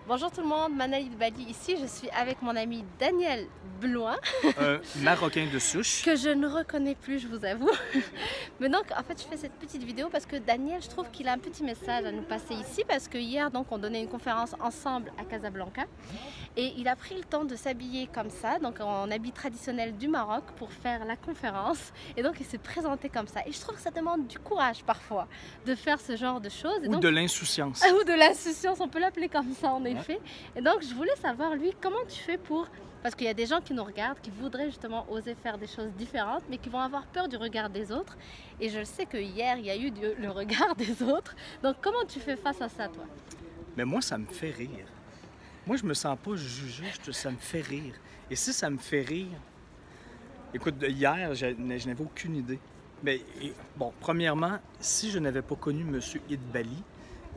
Bonjour tout le monde, Manali de Bali ici, je suis avec mon ami Daniel Blouin. Un Marocain de souche. Que je ne reconnais plus, je vous avoue. Mais donc, en fait, je fais cette petite vidéo parce que Daniel, je trouve qu'il a un petit message à nous passer ici. Parce que hier, donc, on donnait une conférence ensemble à Casablanca. Et il a pris le temps de s'habiller comme ça, donc en habit traditionnel du Maroc, pour faire la conférence. Et donc, il s'est présenté comme ça. Et je trouve que ça demande du courage parfois de faire ce genre de choses. Ou de l'insouciance. Ou de l'insouciance, on peut l'appeler comme ça en effet. Et donc, je voulais savoir, lui, comment tu fais pour... Parce qu'il y a des gens qui nous regardent, qui voudraient justement oser faire des choses différentes, mais qui vont avoir peur du regard des autres. Et je sais que hier, il y a eu le regard des autres. Donc, comment tu fais face à ça, toi? Mais moi, ça me fait rire. Moi, je me sens pas jugé, ça me fait rire. Et si ça me fait rire... Écoute, hier, je n'avais aucune idée. Mais, bon, premièrement, si je n'avais pas connu M. Idbali,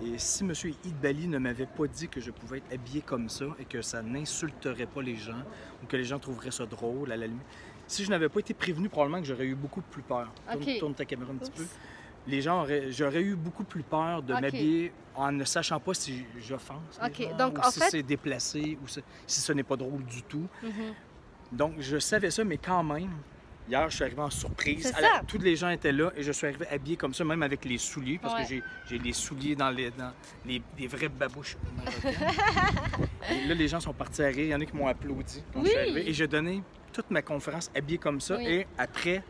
et si M. Idbali ne m'avait pas dit que je pouvais être habillé comme ça et que ça n'insulterait pas les gens ou que les gens trouveraient ça drôle à la limite, si je n'avais pas été prévenu, probablement que j'aurais eu beaucoup plus peur. Tourne ta caméra un petit peu. Les gens j'aurais eu beaucoup plus peur de m'habiller en ne sachant pas si j'offense les gens, donc, ou si c'est déplacé, ou si ce n'est pas drôle du tout. Donc, je savais ça, mais quand même, hier, je suis arrivé en surprise. Tous les gens étaient là et je suis arrivé habillé comme ça, même avec les souliers, parce que j'ai les souliers dans les vraies babouches marocaines. Et là, les gens sont partis à rire. Il y en a qui m'ont applaudi quand je suis arrivé. Et j'ai donné toute ma conférence habillée comme ça. Et après,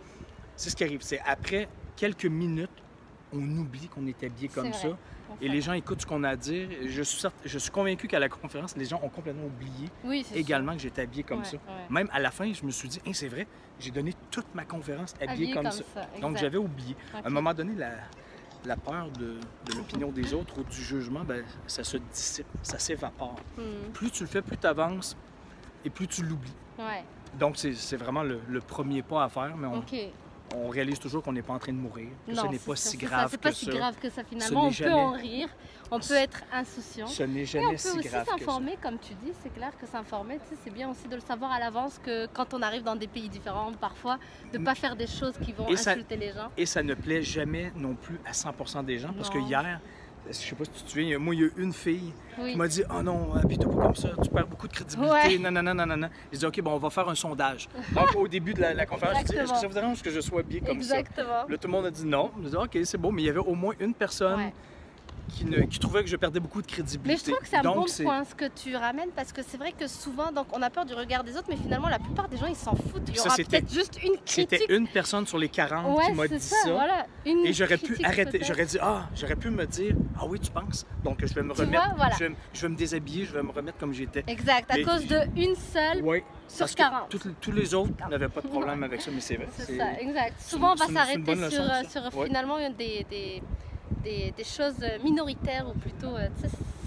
c'est ce qui arrive. C'est après quelques minutes, on oublie qu'on est habillé comme ça. Et les gens écoutent ce qu'on a à dire. Je suis convaincu qu'à la conférence, les gens ont complètement oublié également que j'étais habillé comme ça. Même à la fin, je me suis dit, hey, c'est vrai, j'ai donné toute ma conférence habillée comme ça. Donc j'avais oublié. À un moment donné, la peur de l'opinion des autres ou du jugement, ben, ça se dissipe, ça s'évapore. Plus tu le fais, plus tu avances et plus tu l'oublies. Donc c'est vraiment le premier pas à faire. Mais on réalise toujours qu'on n'est pas en train de mourir, que ce n'est pas si grave que ça. C'est pas si grave que ça finalement, on peut en rire, on peut être insouciant. Ce n'est jamais si grave que ça. On peut aussi s'informer, comme tu dis, c'est clair que s'informer, tu sais, c'est bien aussi de le savoir à l'avance que quand on arrive dans des pays différents, parfois, de ne pas faire des choses qui vont insulter les gens. Et ça ne plaît jamais non plus à 100% des gens, parce que hier, je sais pas si tu te souviens, moi, il y a une fille qui m'a dit « Oh non, habille-toi pas comme ça, tu perds beaucoup de crédibilité, nanana. » J'ai dit « OK, bon, on va faire un sondage. » Donc, au début de la conférence, je dis « Est-ce que ça vous dérange que je sois habillé comme ça? » Là, tout le monde a dit non. Je dis « OK, c'est beau. » Mais il y avait au moins une personne qui trouvait que je perdais beaucoup de crédibilité. Mais je trouve que c'est un bon point ce que tu ramènes, parce que c'est vrai que souvent, donc, on a peur du regard des autres, mais finalement, la plupart des gens, ils s'en foutent. Il y aura peut-être juste une critique. C'était une personne sur les 40 qui m'a dit ça. Voilà, et j'aurais pu arrêter. J'aurais pu me dire, ah oui, tu penses? Donc, je vais me remettre, je vais me déshabiller, je vais me remettre comme j'étais. Exact, à cause d'une seule sur 40. Tous les autres n'avaient pas de problème avec ça, mais c'est vrai. C'est ça, exact. Souvent, on va s'arrêter sur finalement des choses minoritaires, ou plutôt,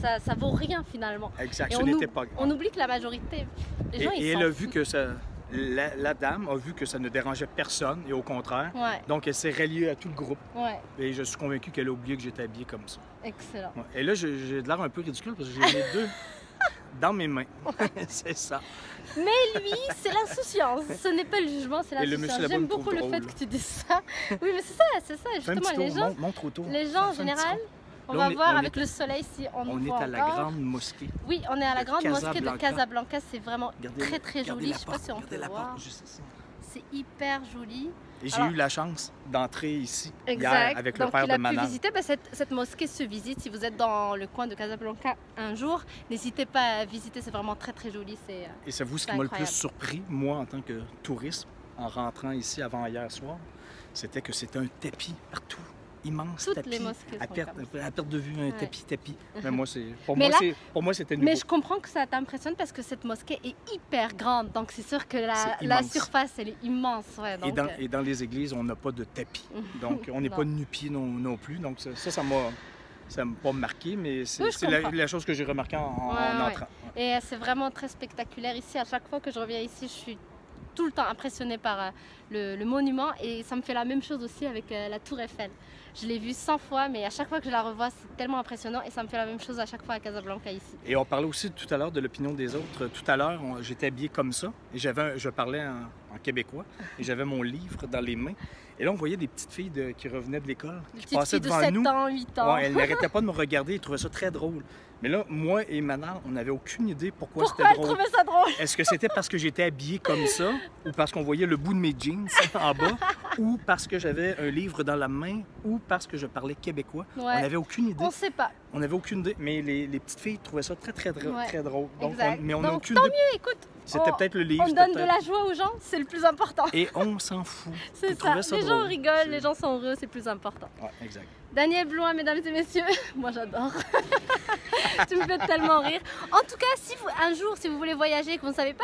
ça vaut rien finalement. Exact, et ce n'était pas grave. On oublie que la majorité, les gens, et elle a vu que ça... La dame a vu que ça ne dérangeait personne, et au contraire. Donc, elle s'est ralliée à tout le groupe. Et je suis convaincu qu'elle a oublié que j'étais habillé comme ça. Excellent. Et là, j'ai de l'air un peu ridicule parce que j'ai les deux dans mes mains. C'est ça. Mais lui, c'est l'insouciance. Ce n'est pas le jugement, c'est l'insouciance. J'aime beaucoup le fait que tu dises ça. Oui, mais c'est ça, justement. Les gens, les gens en général, on va voir avec le soleil si on est à la grande mosquée. Oui, on est à la grande mosquée de Casablanca. C'est vraiment très joli. Je ne sais pas si on peut voir. C'est hyper joli. Et j'ai eu la chance d'entrer ici hier avec le père de Manal. Pu visiter, cette mosquée se visite. Si vous êtes dans le coin de Casablanca un jour, n'hésitez pas à visiter, c'est vraiment très joli. Et c'est vous ce qui m'a le plus surpris, moi en tant que touriste, en rentrant ici avant hier soir, c'était que c'était un tapis partout. Immense Toutes tapis, les mosquées à perte de vue, un tapis. Mais moi, pour moi, c'était nouveau. Mais je comprends que ça t'impressionne parce que cette mosquée est hyper grande, donc c'est sûr que la surface, elle est immense. Et dans les églises, on n'a pas de tapis, donc on n'est pas nu-pieds non plus, donc ça m'a pas marqué, mais c'est la chose que j'ai remarquée en entrant. Et c'est vraiment très spectaculaire ici. À chaque fois que je reviens ici, je suis tout le temps impressionnée par le monument, et ça me fait la même chose aussi avec la Tour Eiffel. Je l'ai vue 100 fois, mais à chaque fois que je la revois, c'est tellement impressionnant, et ça me fait la même chose à chaque fois à Casablanca ici. Et on parlait aussi tout à l'heure de l'opinion des autres. Tout à l'heure, j'étais habillé comme ça, et je parlais en québécois, et j'avais mon livre dans les mains. Et là, on voyait des petites filles qui revenaient de l'école, qui passaient devant nous. 7 ans, 8 ans. Elles n'arrêtaient pas de me regarder, ils trouvaient ça très drôle. Mais là, moi et Manal, on n'avait aucune idée pourquoi c'était drôle. Pourquoi elle trouvait ça drôle? Est-ce que c'était parce que j'étais habillé comme ça, ou parce qu'on voyait le bout de mes jeans en bas, ou parce que j'avais un livre dans la main, ou parce que je parlais québécois? Ouais. On n'avait aucune idée. On sait pas. On n'avait aucune idée, mais les petites filles trouvaient ça très drôle. Donc, exact. mais on n'a Donc, aucune tant idée. mieux, écoute. C'était peut-être le livre. On donne de la joie aux gens, c'est le plus important. Et on s'en fout. C'est ça. Les gens rigolent, les gens sont heureux, c'est le plus important. Ouais, exact. Daniel Blouin, mesdames et messieurs, moi j'adore. Tu me fais tellement rire. En tout cas, si vous, un jour, si vous voulez voyager et que vous ne savez pas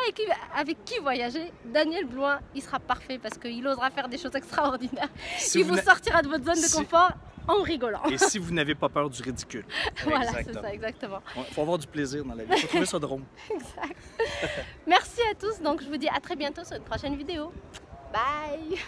avec qui voyager, Daniel Blouin, il sera parfait parce qu'il osera faire des choses extraordinaires. Il vous sortira de votre zone de confort en rigolant. Et si vous n'avez pas peur du ridicule. Voilà, c'est ça, exactement. Il faut avoir du plaisir dans la vie. Il faut trouver ça drôle. Exact. Merci à tous. Donc, je vous dis à très bientôt sur une prochaine vidéo. Bye.